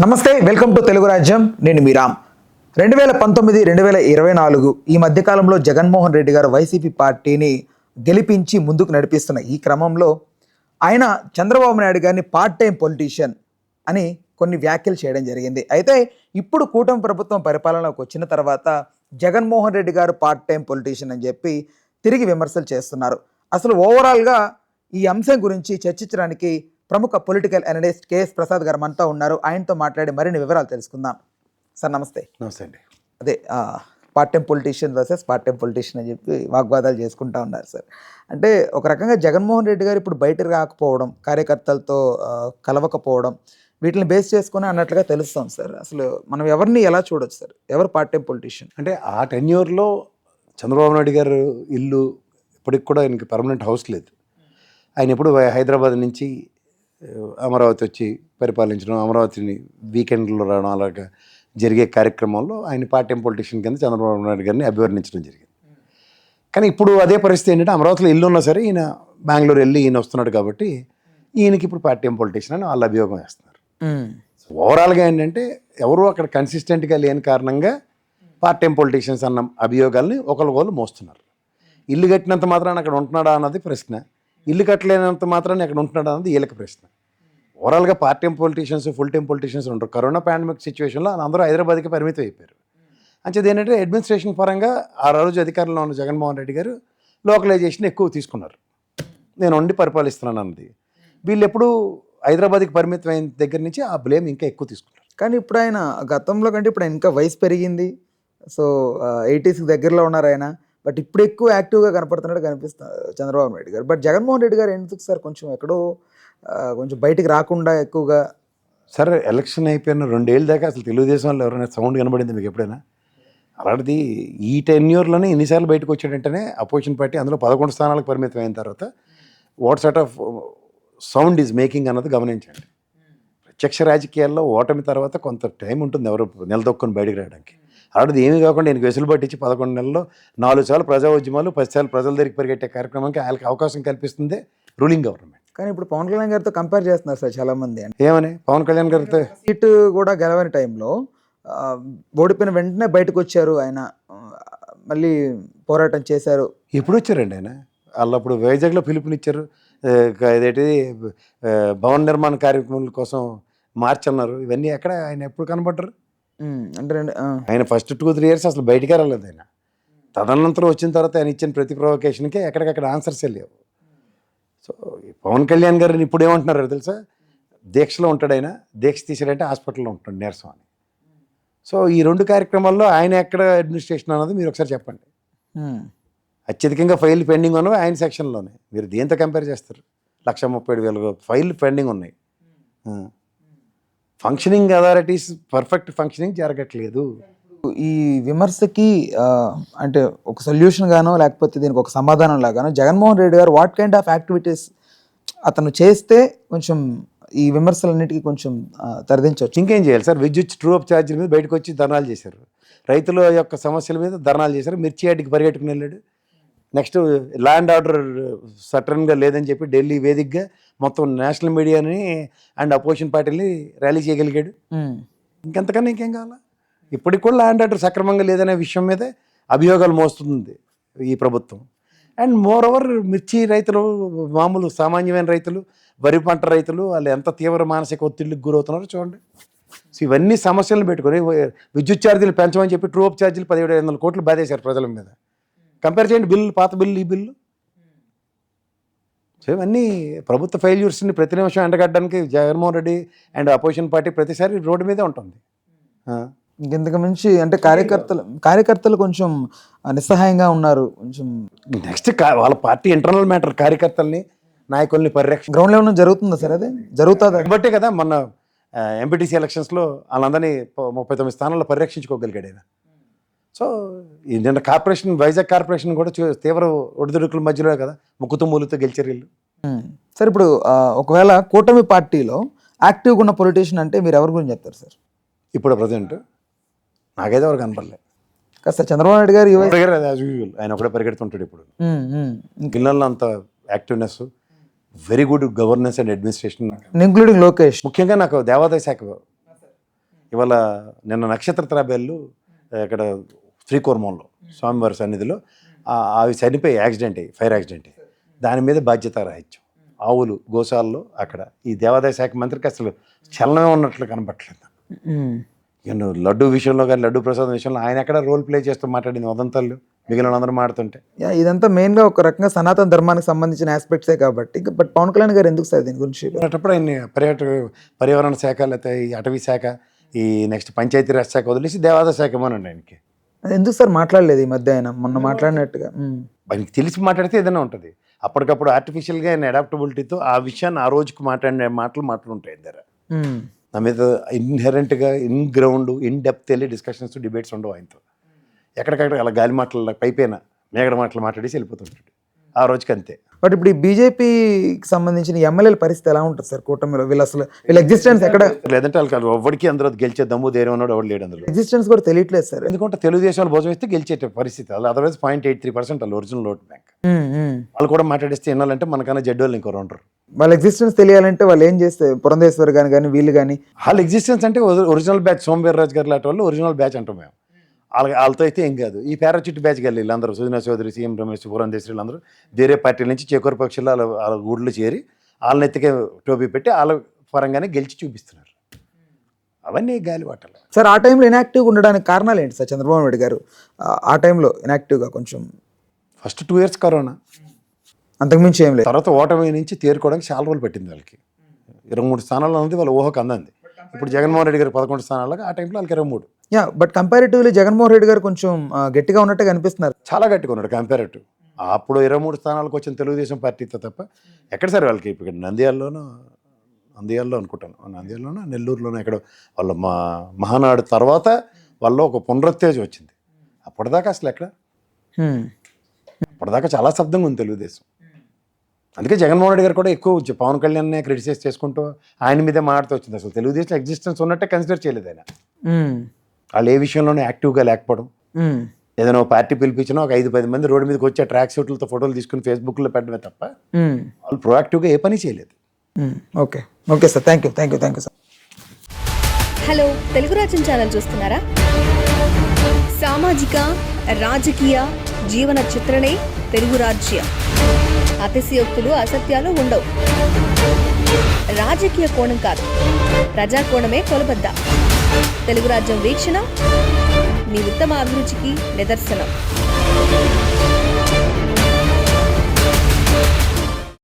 నమస్తే, welcome to Telugu రాజ్యం. నేను మీ రామ్. 2019, 2024 ఈ మధ్యకాలంలో జగన్మోహన్ రెడ్డి గారు వైసీపీ పార్టీని గెలిపించి ముందుకు నడిపిస్తున్న ఈ క్రమంలో ఆయన చంద్రబాబు నాయుడు గారిని పార్ట్ టైం పొలిటీషియన్ అని కొన్ని వ్యాఖ్యలు చేయడం జరిగింది. అయితే ఇప్పుడు కూటమి ప్రభుత్వం పరిపాలనలోకి వచ్చిన తర్వాత జగన్మోహన్ రెడ్డి గారు పార్ట్ టైం పొలిటీషియన్ అని చెప్పి తిరిగి విమర్శలు చేస్తున్నారు. అసలు ఓవరాల్గా ఈ అంశం గురించి చర్చించడానికి ప్రముఖ పొలిటికల్ అనలిస్ట్ కేఎస్ ప్రసాద్ గారు మనతో ఉన్నారు. ఆయనతో మాట్లాడి మరిన్ని వివరాలు తెలుసుకుందాం. సార్ నమస్తే. నమస్తే అండి. అదే part time politician versus part time politician అని చెప్పి వాగ్వాదాలు చేసుకుంటా ఉన్నారు సార్. అంటే ఒక రకంగా జగన్మోహన్ రెడ్డి గారు ఇప్పుడు బయటకు రాకపోవడం, కార్యకర్తలతో కలవకపోవడం, వీటిని బేస్ చేసుకుని అన్నట్లుగా తెలుస్తాం సార్. అసలు మనం ఎవరిని ఎలా చూడొచ్చు సార్? ఎవరు పార్ట్ టైం పొలిటీషియన్? అంటే ఆ టెన్యూర్లో చంద్రబాబు నాయుడు గారు ఇల్లు ఇప్పటికి కూడా ఆయనకి పర్మనెంట్ హౌస్ లేదు. ఆయన ఎప్పుడు హైదరాబాద్ నుంచి అమరావతి వచ్చి పరిపాలించడం, అమరావతిని వీకెండ్లో రావడం, అలాగా జరిగే కార్యక్రమంలో ఆయన పార్ట్ టైం పొలిటీషియన్ కింద చంద్రబాబు నాయుడు గారిని అభివర్ణించడం జరిగింది. కానీ ఇప్పుడు అదే పరిస్థితి ఏంటంటే అమరావతిలో ఇల్లు ఉన్నా సరే ఈయన బెంగళూరు వెళ్ళి ఈయన వస్తున్నాడు కాబట్టి ఈయనకి ఇప్పుడు పార్ట్ టైం పొలిటీషియన్ అని వాళ్ళు అభియోగం వేస్తున్నారు. ఓవరాల్గా ఏంటంటే ఎవరు అక్కడ కన్సిస్టెంట్గా లేని కారణంగా పార్ట్ టైం పొలిటీషియన్స్ అన్న అభియోగాల్ని ఒకరికొకరు మోస్తున్నారు. ఇల్లు కట్టినంత మాత్రాన్ని అక్కడ ఉంటున్నాడా అన్నది ప్రశ్న, ఇల్లు కట్టలేనంత మాత్రాన్ని అక్కడ ఉంటున్నాడా అన్నది వీళ్ళకి ప్రశ్న. ఓవరాల్గా part time politicians, full time politicians ఉంటారు. కరోనా పాండమిక్ సిచ్యువేషన్లో అందరూ హైదరాబాద్కి పరిమితం అయిపోయారు. అంచేది ఏంటంటే అడ్మినిస్ట్రేషన్ పరంగా ఆ రోజు అధికారంలో ఉన్న జగన్మోహన్ రెడ్డి గారు లోకలైజేషన్ ఎక్కువ తీసుకున్నారు. నేను ఉండి పరిపాలిస్తున్నాను అన్నది. వీళ్ళు ఎప్పుడు హైదరాబాద్కి పరిమితం అయిన దగ్గర నుంచి ఆ బ్లేమ్ ఇంకా ఎక్కువ తీసుకున్నారు. కానీ ఇప్పుడు ఆయన గతంలో కంటే ఇప్పుడు ఇంకా వయసు పెరిగింది. సో 80s దగ్గరలో ఉన్నారు ఆయన. బట్ ఇప్పుడు ఎక్కువ యాక్టివ్గా కనపడుతున్నట్టు కనిపిస్తుంది చంద్రబాబు నాయుడు గారు. బట్ జగన్మోహన్ రెడ్డి గారు ఎందుకు సార్ కొంచెం ఎక్కడో కొంచెం బయటికి రాకుండా ఎక్కువగా? సరే, ఎలక్షన్ అయిపోయిన 2 ఏళ్ళ దాకా అసలు తెలుగుదేశం వాళ్ళు ఎవరైనా సౌండ్ కనబడింది మీకు ఎప్పుడైనా? అలాంటిది ఈ టెన్యూర్లోనే ఎన్నిసార్లు బయటకు వచ్చాడంటేనే అపోజిషన్ పార్టీ అందులో 11 స్థానాలకు పరిమితం అయిన తర్వాత what sort of sound is making అన్నది గమనించండి. ప్రత్యక్ష రాజకీయాల్లో ఓటమి తర్వాత కొంత టైం ఉంటుంది ఎవరు నిలదొక్కుని బయటకు రావడానికి. అలాంటిది ఏమీ కాకుండా ఈయనకి వెసులుబాటు ఇచ్చి 11 నెలల్లో 4 సార్లు ప్రజా ఉద్యమాలు, 10 సార్లు ప్రజల దగ్గరికి పరిగెట్టే కార్యక్రమానికి ఆయనకి అవకాశం కల్పిస్తుంది రూలింగ్ గవర్నమెంట్. కానీ ఇప్పుడు పవన్ కళ్యాణ్ గారితో కంపేర్ చేస్తున్నారు సార్ చాలామంది. ఏమని పవన్ కళ్యాణ్ గారితో సీటు కూడా గెలవని టైంలో ఓడిపోయిన వెంటనే బయటకు వచ్చారు ఆయన, మళ్ళీ పోరాటం చేశారు. ఎప్పుడు వచ్చారండి ఆయన? వాళ్ళు అప్పుడు వైజాగ్లో పిలుపునిచ్చారు, ఇదేంటి భవన నిర్మాణ కార్యక్రమాల కోసం మార్చ్ అన్నారు. ఇవన్నీ ఎక్కడ ఆయన ఎప్పుడు కనబడ్డారు? అంటే ఆయన ఫస్ట్ 2-3 ఇయర్స్ అసలు బయటికి రాలేదు ఆయన. తదనంతరం వచ్చిన తర్వాత ఆయన ఇచ్చిన ప్రతి ప్రొవకేషన్కి ఎక్కడికక్కడ ఆన్సర్స్ లేవు. సో పవన్ కళ్యాణ్ గారిని ఇప్పుడు ఏమంటున్నారు తెలుసా? దీక్షలో ఉంటాడు ఆయన, దీక్ష తీసాడంటే హాస్పిటల్లో ఉంటాడు నీరసం అని. సో ఈ 2 కార్యక్రమాల్లో ఆయన ఎక్కడ అడ్మినిస్ట్రేషన్ అన్నది మీరు ఒకసారి చెప్పండి. అత్యధికంగా ఫైల్ పెండింగ్ ఉన్నవి ఆయన సెక్షన్లోనే. మీరు దేంతో కంపేర్ చేస్తారు? 1,37,000 ఫైల్ పెండింగ్ ఉన్నాయి. ఫంక్షనింగ్ అథారిటీస్ పర్ఫెక్ట్ ఫంక్షనింగ్ జరగట్లేదు. ఈ విమర్శకి అంటే ఒక సొల్యూషన్ గానో లేకపోతే దీనికి ఒక సమాధానం లాగానో జగన్మోహన్ రెడ్డి గారు వాట్ కైండ్ ఆఫ్ యాక్టివిటీస్ అతను చేస్తే కొంచెం ఈ విమర్శలన్నిటికీ కొంచెం తరదించవచ్చు? ఇంకేం చేయాలి సార్? విద్యుత్ ట్రూ అప్ ఛార్జీల మీద బయటకు వచ్చి ధర్నాలు చేశారు, రైతుల యొక్క సమస్యల మీద ధర్నాలు చేశారు, మిర్చి యార్డ్కి పరిగెట్టుకుని వెళ్ళాడు. నెక్స్ట్ ల్యాండ్ ఆర్డర్ సటన్గా లేదని చెప్పి ఢిల్లీ వేదికగా మొత్తం నేషనల్ మీడియాని అండ్ అపోజిషన్ పార్టీని ర్యాలీ చేయగలిగాడు. ఇంకెంతకన్నా ఇంకేం కావాలా? ఇప్పటికి కూడా ల్యాండ్ ఆర్డర్ సక్రమంగా లేదనే విషయం మీదే అభియోగాలు మోస్తుంది ఈ ప్రభుత్వం. అండ్ మోర్ ఓవర్ మిర్చి రైతులు, మామూలు సామాన్యమైన రైతులు, వరి పంట రైతులు వాళ్ళు ఎంత తీవ్ర మానసిక ఒత్తిడికి గురవుతున్నారో చూడండి. సో ఇవన్నీ సమస్యలను పెట్టుకొని విద్యుత్ ఛార్జీలు పెంచమని చెప్పి ట్రూ అప్ ఛార్జీలు 17,500 కోట్లు బాధేశారు ప్రజల మీద. కంపేర్ చేయండి బిల్లు, పాత బిల్లు, ఈ బిల్లు. సో ఇవన్నీ ప్రభుత్వ ఫెయిల్యూర్స్ని ప్రతి నిమిషం ఎండగట్టడానికి Jaganmohan Reddy and opposition party ప్రతిసారి రోడ్డు మీదే ఉంటుంది. ఇంతకు మించి అంటే కార్యకర్తలు కొంచెం నిస్సహాయంగా ఉన్నారు. కొంచెం నెక్స్ట్ వాళ్ళ పార్టీ ఇంటర్నల్ మ్యాటర్, కార్యకర్తల్ని నాయకుల్ని పరిరక్షణ గ్రౌండ్ లెవెల్ జరుగుతుంది సార్. అదే జరుగుతుంది బట్టే కదా మొన్న ఎంపీటీసీ ఎలక్షన్స్లో వాళ్ళందరినీ 39 స్థానాల్లో పరిరక్షించుకోగలిగాడు ఆయన. సో నిన్న కార్పొరేషన్, వైజాగ్ కార్పొరేషన్ కూడా తీవ్ర ఒడిదుడుకుల మధ్యలో కదా ముక్కుతూ మూలుతో గెలిచారు వీళ్ళు. సార్ ఇప్పుడు ఒకవేళ కూటమి పార్టీలో యాక్టివ్గా ఉన్న పొలిటీషియన్ అంటే మీరు ఎవరి గురించి చెప్తారు సార్? ఇప్పుడు ప్రజెంట్ నాకైతే ఎవరు కనపడలేదు. కాస్త చంద్రబాబు నాయుడు గారు ఆయన ఒకటే పరిగెడుతుంటాడు ఇప్పుడు. పిల్లల్లో అంత activeness, very good governance and administration, including Lokesh. ముఖ్యంగా నాకు దేవాదాయ శాఖ ఇవాళ నిన్న నక్షత్ర తాబేళ్ళు ఇక్కడ శ్రీకూర్మంలో స్వామివారి సన్నిధిలో అవి చనిపోయి యాక్సిడెంట్ అయ్యి ఫైర్ యాక్సిడెంట్ అయ్యి దాని మీద బాధ్యత రాహిత్యం ఆవులు గోశాలలో అక్కడ ఈ దేవాదాయ శాఖ మంత్రికి అసలు చలనమే ఉన్నట్లు కనపట్లేదు. నేను లడ్డు విషయంలో కానీ లడ్డు ప్రసాదం విషయంలో ఆయన ఎక్కడ రోల్ ప్లే చేస్తూ మాట్లాడింది వదంతాలు మిగిలిన అందరూ మాడుతుంటే. ఇదంతా మెయిన్గా ఒక రకంగా సనాతన ధర్మానికి సంబంధించిన ఆస్పెక్ట్సే కాబట్టి. బట్ పవన్ కళ్యాణ్ గారు ఎందుకు సార్ దీని గురించి అన్నప్పుడు ఆయన పర్యావరణ శాఖ లేకపోతే ఈ అటవీ శాఖ ఈ నెక్స్ట్ పంచాయతీరాజ్ శాఖ వదిలేసి దేవాదాయ శాఖ ఇవ్వనండి ఆయనకి. అది ఎందుకు సార్ మాట్లాడలేదు ఈ మధ్య ఆయన మొన్న మాట్లాడినట్టుగా? ఆయనకి తెలిసి మాట్లాడితే ఏదైనా ఉంటుంది. అప్పటికప్పుడు ఆర్టిఫిషియల్గా ఆయన అడాప్టబిలిటీతో ఆ విషయాన్ని ఆ రోజుకి మాట్లాడిన మాటలు ఉంటాయి దగ్గర. నా మీద ఇన్హెరెంట్గా ఇన్ గ్రౌండ్ ఇన్ డెప్త్ వెళ్ళి డిస్కషన్స్ డిబేట్స్ ఉండవు ఆయనతో. ఎక్కడికక్కడ అలా గాలి మాటలు పైపైన మేగడ మాటలు మాట్లాడేసి వెళ్ళిపోతుంటాడు ఆ రోజుకి అంతే. బట్ ఇప్పుడు ఈ బీజేపీకి సంబంధించిన ఎమ్మెల్యేల పరిస్థితి ఎలా ఉంటుంది సార్ కూటమిలో? వీళ్ళ ఎగ్జిస్టెన్స్ ఎక్కడ? లేదంటే వాళ్ళకి ఎవరికి అందరూ గెలిచే దమ్ము ధైర్యం ఉన్నాడు ఎవరు లేడు అందులో. ఎగ్జిస్టెన్స్ కూడా తెలియట్లేదు సార్. ఎందుకంటే తెలుగుదేశం వాళ్ళు భోజనం ఇస్తే గెలిచే పరిస్థితి. అదర్వైజ్ 0.83% వాళ్ళు ఒరిజినల్ ఓట్ బ్యాంక్. వాళ్ళు కూడా మాట్లాడిస్తే వినాలంటే మనకన్నా జడ్డోళ్ళు ఇంకోరు ఉంటారు. వాళ్ళ ఎగ్జిస్టెన్స్ తెలియాలంటే వాళ్ళు ఏం చేస్తే పురంధేశ్వర్ కానీ వీళ్ళు కానీ వాళ్ళ ఎగ్జిస్టెన్స్ అంటే ఒరిజినల్ బ్యాచ్ సోమవీర్రాజు గారు లాంటి వాళ్ళు ఒరిజినల్ బ్యాచ్ అంటాం మేము. వాళ్ళతో అయితే ఏం కాదు. ఈ పారాచిట్ బ్యాచ్కి వెళ్ళి వీళ్ళందరూ సుజనా చౌదరి, సీఎం రమేష్, పురంధేశ్వరి వీళ్ళందరూ వేరే పార్టీల నుంచి చేకూరు పక్షులు వాళ్ళ గూడులు చేరి వాళ్ళని ఎత్తికే టోపీ పెట్టి వాళ్ళ పరంగానే గెలిచి చూపిస్తున్నారు. అవన్నీ గాలివాటలు సార్. ఆ టైంలో ఇనాక్టివ్గా ఉండడానికి కారణాలు ఏంటి సార్? చంద్రబాబు నాయుడు గారు ఆ టైంలో ఇనాక్టివ్గా కొంచెం ఫస్ట్ 2 years కరోనా, అంతకుమించి ఏం లేదు. తర్వాత ఓటమి నుంచి తేరుకోవడానికి చాలా రోజులు పట్టింది వాళ్ళకి. 23 స్థానాల్లో ఉంది వాళ్ళ ఊహకు అందంది. ఇప్పుడు జగన్మోహన్ రెడ్డి గారు 11 స్థానాలకు, ఆ టైంలో వాళ్ళకి 23. బట్ కంపారిటివ్లీ జగన్మోహన్ రెడ్డి గారు కొంచెం గట్టిగా ఉన్నట్టే కనిపిస్తున్నారు. చాలా గట్టిగా ఉన్నాడు కంపారిటివ్. అప్పుడు 23 స్థానాలకు వచ్చిన తెలుగుదేశం పార్టీతో తప్ప ఎక్కడ సార్ వాళ్ళకి. ఇప్పుడు నంద్యాలలో అనుకుంటాను, నంద్యాలలోనో నెల్లూరులోనో ఎక్కడో వాళ్ళ మహానాడు తర్వాత వాళ్ళు ఒక పునరుత్తేజం వచ్చింది. అప్పటిదాకా అసలు ఎక్కడ, అప్పటిదాకా చాలా శబ్దంగా ఉంది తెలుగుదేశం. అందుకే జగన్మోహన్ రెడ్డి గారు కూడా ఎక్కువ పవన్ కళ్యాణ్నే క్రిటిసైజ్ చేసుకుంటూ ఆయన మీదే మాట్లాడుతూ వచ్చింది. అసలు తెలుగుదేశం ఎగ్జిస్టెన్స్ ఉన్నట్టే కన్సిడర్ చేయలేదు ఆయన. వాళ్ళు ఏ విషయంలోనూ యాక్టివ్గా లేకపోవడం. ఏదైనా పార్టీ పిలిపించినా ఒక 5-10 మంది రోడ్డు మీదకి వచ్చే ట్రాక్ సూట్లతో ఫోటోలు తీసుకుని ఫేస్బుక్లో పెట్టడమే తప్ప వాళ్ళు ప్రొయాక్టివ్గా ఏ పని చేయలేదు. Okay sir, thank you sir. Hello, Telugu రాజ్యం ఛానల్ చూస్తున్నారా? సామాజిక రాజకీయ జీవన చిత్రణే తెలుగు రాజ్యం. అతిశయోక్తులు అసత్యాలు ఉండవు. రాజకీయ కోణం కాదు, ప్రజా కోణమే కొలబద్ద. తెలుగు రాజ్యం వీక్షణ మీ ఉత్తమ అభిరుచికి నిదర్శనం.